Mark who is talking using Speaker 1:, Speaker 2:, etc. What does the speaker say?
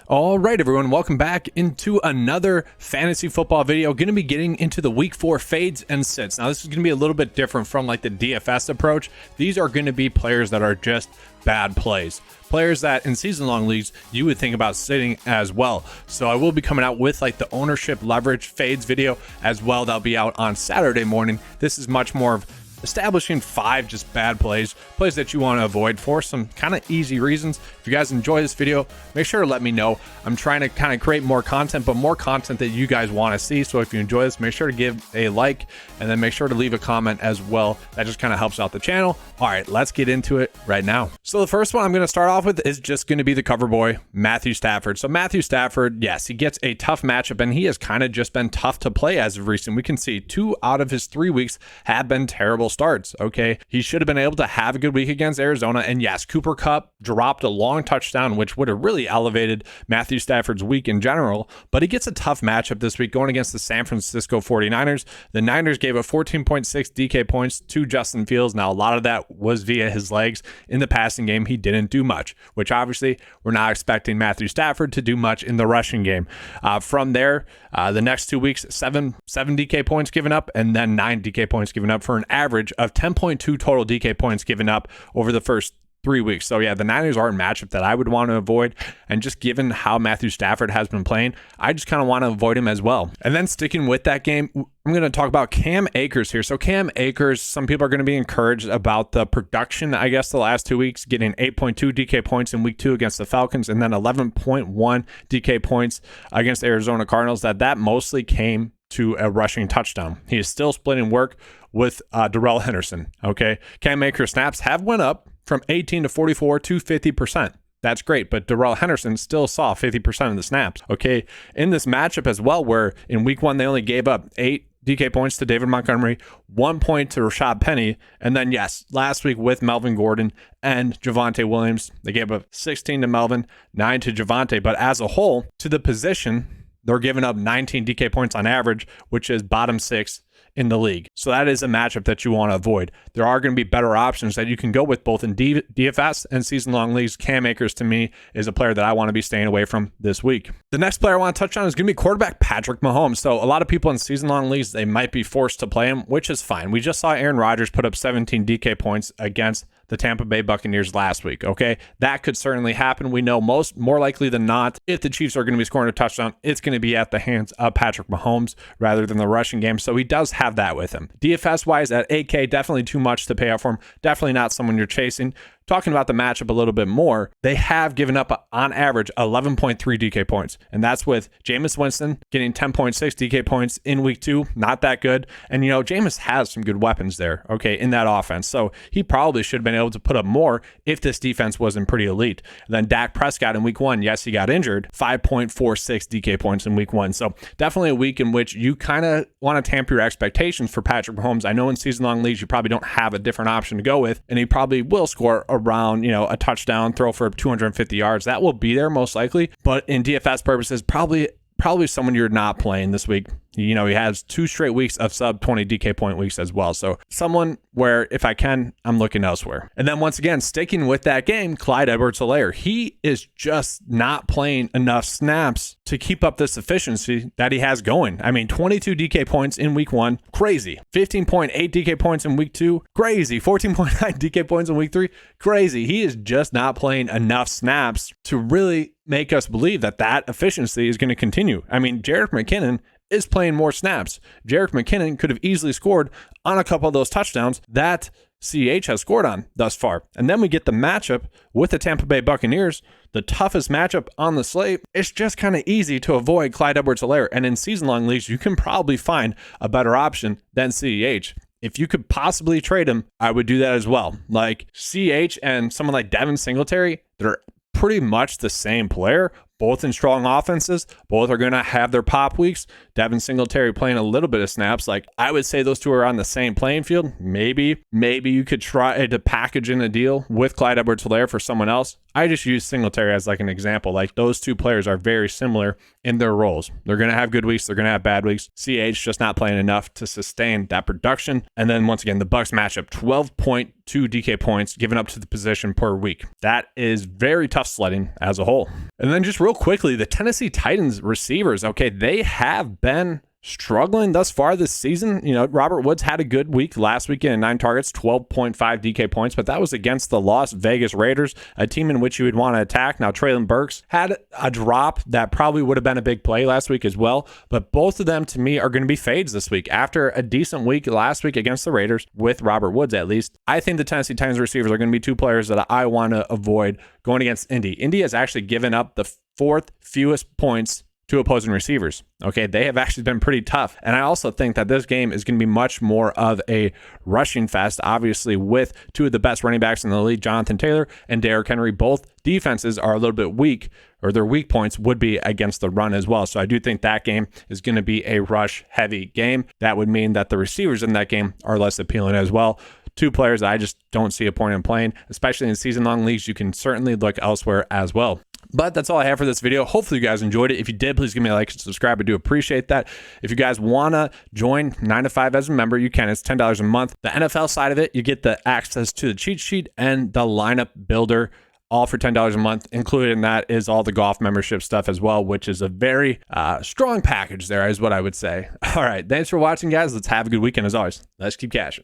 Speaker 1: All right, everyone, welcome back into another fantasy football video. Going to be getting into the week 4 fades and sits. Now, this is going to be a little bit different from like the DFS approach. These are going to be players that are just bad plays. Players that in season-long leagues, you would think about sitting as well. So I will be coming out with like the ownership leverage fades video as well. That'll be out on Saturday morning. This is much more of establishing 5 just bad plays that you want to avoid for some kind of easy reasons. If you guys enjoy this video, make sure to let me know. I'm trying to kind of create more content, but more content that you guys want to see. So if you enjoy this, make sure to give a like and then make sure to leave a comment as well. That just kind of helps out the channel. All right, let's get into it right now. So the first one I'm going to start off with is just going to be the cover boy, Matthew Stafford. So Matthew Stafford, yes, he gets a tough matchup and he has kind of just been tough to play as of recent. We can see 2 out of his 3 weeks have been terrible starts. Okay, he should have been able to have a good week against Arizona, and yes, Cooper Kupp dropped a long touchdown, which would have really elevated Matthew Stafford's week in general, but he gets a tough matchup this week going against the San Francisco 49ers. The Niners gave up 14.6 DK points to Justin Fields. Now, a lot of that was via his legs. In the passing game, he didn't do much, which obviously we're not expecting Matthew Stafford to do much in the rushing game. From there, the next 2 weeks, 7 DK points given up, and then 9 DK points given up for an average of 10.2 total DK points given up over the first 3 weeks. So yeah, the Niners are a matchup that I would want to avoid. And just given how Matthew Stafford has been playing, I just kind of want to avoid him as well. And then sticking with that game, I'm going to talk about Cam Akers here. So Cam Akers, some people are going to be encouraged about the production, I guess, the last 2 weeks, getting 8.2 DK points in week 2 against the Falcons, and then 11.1 DK points against the Arizona Cardinals. That mostly came to a rushing touchdown. He is still splitting work with Darrell Henderson. Okay, Cam Akers snaps have went up from 18 to 44 to 50%. That's great, but Darrell Henderson still saw 50% of the snaps. Okay, in this matchup as well, where in week 1 they only gave up 8 DK points to David Montgomery, 1 point to Rashad Penny, and then yes, last week with Melvin Gordon and Javonte Williams, they gave up 16 to Melvin, 9 to Javonte, but as a whole, to the position, they're giving up 19 DK points on average, which is bottom 6 in the league. So that is a matchup that you want to avoid. There are going to be better options that you can go with both in DFS and season-long leagues. Cam Akers, to me, is a player that I want to be staying away from this week. The next player I want to touch on is going to be quarterback Patrick Mahomes. So a lot of people in season-long leagues, they might be forced to play him, which is fine. We just saw Aaron Rodgers put up 17 DK points against the Tampa Bay Buccaneers last week. Okay, that could certainly happen. We know more likely than not, if the Chiefs are going to be scoring a touchdown, it's going to be at the hands of Patrick Mahomes rather than the rushing game. So he does have that with him. DFS wise at 8K, definitely too much to pay out for him. Definitely not someone you're chasing. Talking about the matchup a little bit more, they have given up on average 11.3 DK points, and that's with Jameis Winston getting 10.6 DK points in week 2. Not that good. And you know, Jameis has some good weapons there, okay, in that offense. So he probably should have been able to put up more if this defense wasn't pretty elite. And then Dak Prescott in week 1, yes, he got injured, 5.46 DK points in week 1. So definitely a week in which you kind of want to tamper your expectations for Patrick Mahomes. I know in season-long leagues, you probably don't have a different option to go with, and he probably will score around, you know, a touchdown, throw for 250 yards. That will be there most likely, but in DFS purposes, probably someone you're not playing this week. You know, he has 2 straight weeks of sub 20 DK point weeks as well. So someone where if I can, I'm looking elsewhere. And then once again, sticking with that game, Clyde EdwardsHelaire, he is just not playing enough snaps to keep up this efficiency that he has going. I mean, 22 DK points in week 1, crazy. 15.8 DK points in week 2, crazy. 14.9 DK points in week 3, crazy. He is just not playing enough snaps to really make us believe that efficiency is going to continue. I mean, Jerick McKinnon is playing more snaps. Jerick McKinnon could have easily scored on a couple of those touchdowns that CH has scored on thus far. And then we get the matchup with the Tampa Bay Buccaneers, the toughest matchup on the slate. It's just kind of easy to avoid Clyde EdwardsHelaire. And in season-long leagues, you can probably find a better option than CH. If you could possibly trade him, I would do that as well. Like CH and someone like Devin Singletary, they're pretty much the same player, both in strong offenses. Both are going to have their pop weeks. Devin Singletary playing a little bit of snaps. Like, I would say those two are on the same playing field. Maybe you could try to package in a deal with Clyde EdwardsHelaire for someone else. I just use Singletary as like an example. Like those two players are very similar in their roles. They're going to have good weeks. They're going to have bad weeks. CH just not playing enough to sustain that production. And then once again, the Bucs matchup, 12.2 DK points given up to the position per week. That is very tough sledding as a whole. And then just real quickly, the Tennessee Titans receivers, okay, they have been struggling thus far this season. You know, Robert Woods had a good week last weekend in 9 targets, 12.5 DK points, but that was against the Las Vegas Raiders, a team in which you would want to attack. Now, Treylon Burks had a drop that probably would have been a big play last week as well, but both of them to me are going to be fades this week. After a decent week last week against the Raiders, with Robert Woods at least, I think the Tennessee Titans receivers are going to be two players that I want to avoid going against Indy. Indy has actually given up the 4th fewest points to opposing receivers. Okay, they have actually been pretty tough. And I also think that this game is going to be much more of a rushing fest, obviously, with two of the best running backs in the league, Jonathan Taylor and Derrick Henry. Both defenses are a little bit weak, or their weak points would be against the run as well. So I do think that game is going to be a rush-heavy game. That would mean that the receivers in that game are less appealing as well. Two players that I just don't see a point in playing, especially in season-long leagues. You can certainly look elsewhere as well. But that's all I have for this video. Hopefully you guys enjoyed it. If you did, please give me a like and subscribe. I do appreciate that. If you guys want to join 9 to 5 as a member, you can. It's $10 a month. The NFL side of it, you get the access to the cheat sheet and the lineup builder, all for $10 a month. Included in that is all the golf membership stuff as well, which is a very strong package there, is what I would say. All right. Thanks for watching, guys. Let's have a good weekend as always. Let's keep cashing.